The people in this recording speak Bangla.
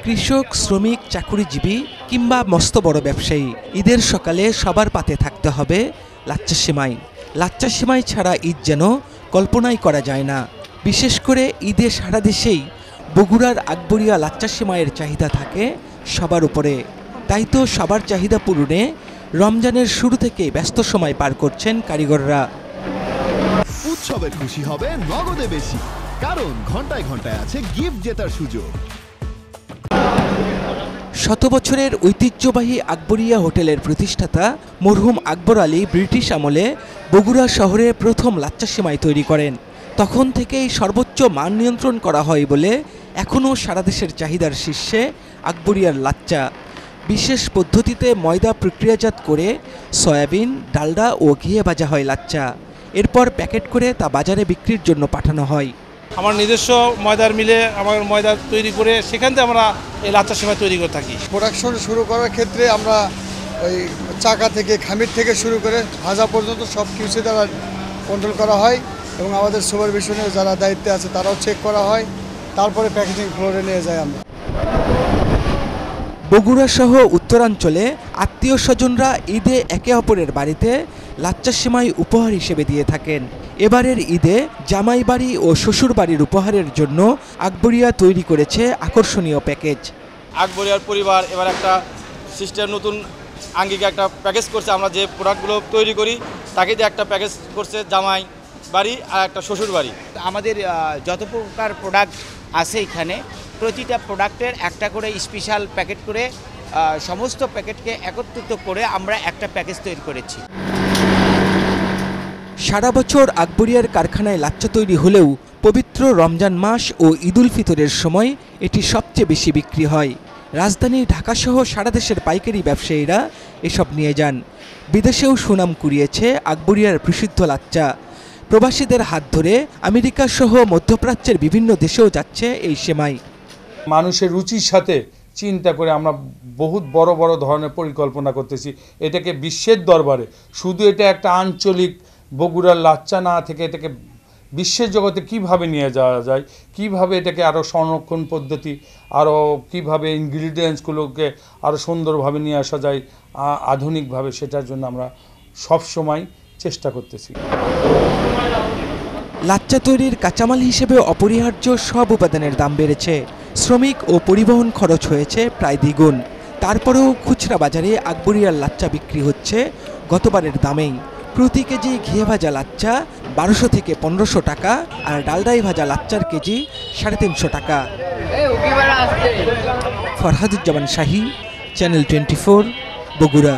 কৃষক, শ্রমিক, চাকুরিজীবী কিংবা মস্ত বড় ব্যবসায়ী, ঈদের সকালে সবার পাতে থাকতে হবে লাচ্চা সেমাই। লাচ্চা সেমাই ছাড়া ঈদ যেন কল্পনাই করা যায় না। বিশেষ করে ঈদে সারা দেশেই বগুড়ার আকবরিয়া লাচ্চা সেমাইয়ের চাহিদা থাকে সবার উপরে। তাই তো সবার চাহিদা পূরণে রমজানের শুরু থেকে ব্যস্ত সময় পার করছেন কারিগররা। উৎসবের খুশি হবে নগদে বেশি, কারণ ঘন্টায় ঘন্টায় আছে গিফট জেতার সুযোগ। শত বছরের ঐতিহ্যবাহী আকবরিয়া হোটেলের প্রতিষ্ঠাতা মরহুম আকবর আলী ব্রিটিশ আমলে বগুড়া শহরে প্রথম লাচ্চা সেমাই তৈরি করেন। তখন থেকেই সর্বোচ্চ মান নিয়ন্ত্রণ করা হয় বলে এখনও সারা দেশের চাহিদার শীর্ষে আকবরিয়ার লাচ্চা। বিশেষ পদ্ধতিতে ময়দা প্রক্রিয়াজাত করে সয়াবিন, ডালডা ও ঘিয়ে ভাজা হয় লাচ্চা। এরপর প্যাকেট করে তা বাজারে বিক্রির জন্য পাঠানো হয়। আমার নিজস্ব ময়দার মিলে আমার ময়দা তৈরি করে সেখান থেকে আমরা এই লাচ্চা সেমাই তৈরি করে থাকি। প্রোডাকশন শুরু করার ক্ষেত্রে আমরা ওই চাকা থেকে, খামির থেকে শুরু করে ভাজা পর্যন্ত সব কিছু দ্বারা কন্ট্রোল করা হয় এবং আমাদের সুপারভিশনে যারা দায়িত্বে আছে তারাও চেক করা হয়, তারপরে প্যাকেজিং ফ্লোরে নিয়ে যাই আমরা। বগুড়া সহ উত্তরাঞ্চলে আত্মীয় স্বজনরা ঈদে একে অপরের বাড়িতে লাচ্চা সেমাই উপহার হিসেবে দিয়ে থাকেন। এবারের ঈদে জামাই বাড়ি ও শ্বশুর বাড়ির উপহারের জন্য আকবরিয়া তৈরি করেছে আকর্ষণীয় প্যাকেজ। আকবরিয়ার পরিবার এবার একটা সিস্টেম, নতুন আঙ্গিকে একটা প্যাকেজ করছে। আমরা যে প্রোডাক্টগুলো তৈরি করি তাকে দিয়ে একটা প্যাকেজ করছে জামাই বাড়ি আর একটা শ্বশুর বাড়ি। আমাদের যত প্রকার প্রোডাক্ট আছে এখানে, প্রতিটা প্রোডাক্টের একটা করে স্পেশাল প্যাকেট করে সমস্ত প্যাকেটকে একত্রিত করে আমরা একটা প্যাকেজ তৈরি করেছি। সারা বছর আকবরিয়ার কারখানায় লাচ্চা তৈরি হলেও পবিত্র রমজান মাস ও ঈদুল ফিতরের সময় এটি সবচেয়ে বেশি বিক্রি হয়। রাজধানী ঢাকাসহ সারা দেশের পাইকারি ব্যবসায়ীরা এসব নিয়ে যান। বিদেশেও সুনাম কুড়িয়েছে আকবরিয়ার প্রসিদ্ধ লাচ্চা। প্রবাসীদের হাত ধরে আমেরিকা সহ মধ্যপ্রাচ্যের বিভিন্ন দেশেও যাচ্ছে এই সেমাই। মানুষের রুচির সাথে চিন্তা করে আমরা বহুত বড় বড় ধরনের পরিকল্পনা করতেছি। এটাকে বিশ্বের দরবারে, শুধু এটা একটা আঞ্চলিক বগুড়ার লাচ্চা না থেকে এটাকে বিশ্বের জগতে কিভাবে নিয়ে যাওয়া যায়, কিভাবে এটাকে আরও সংরক্ষণ পদ্ধতি, আরও কিভাবে ইনগ্রিডিয়েন্টসগুলোকে আরও সুন্দরভাবে নিয়ে আসা যায় আধুনিকভাবে, সেটার জন্য আমরা সব সময় চেষ্টা করতেছি। লাচ্চা তৈরির কাঁচামাল হিসেবে অপরিহার্য সব উপাদানের দাম বেড়েছে। শ্রমিক ও পরিবহন খরচ হয়েছে প্রায় দ্বিগুণ। তারপরেও খুচরা বাজারে আকবরিয়ার লাচ্চা বিক্রি হচ্ছে গতবারের দামেই। প্রতি কেজি ঘিয়ে ভাজা লাচ্চা 1200 থেকে 1500 টাকা, আর ডালডাই ভাজা লাচ্চার কেজি 350 টাকা। ফরহাদুজ্জামান শাহী, চ্যানেল 24, বগুড়া।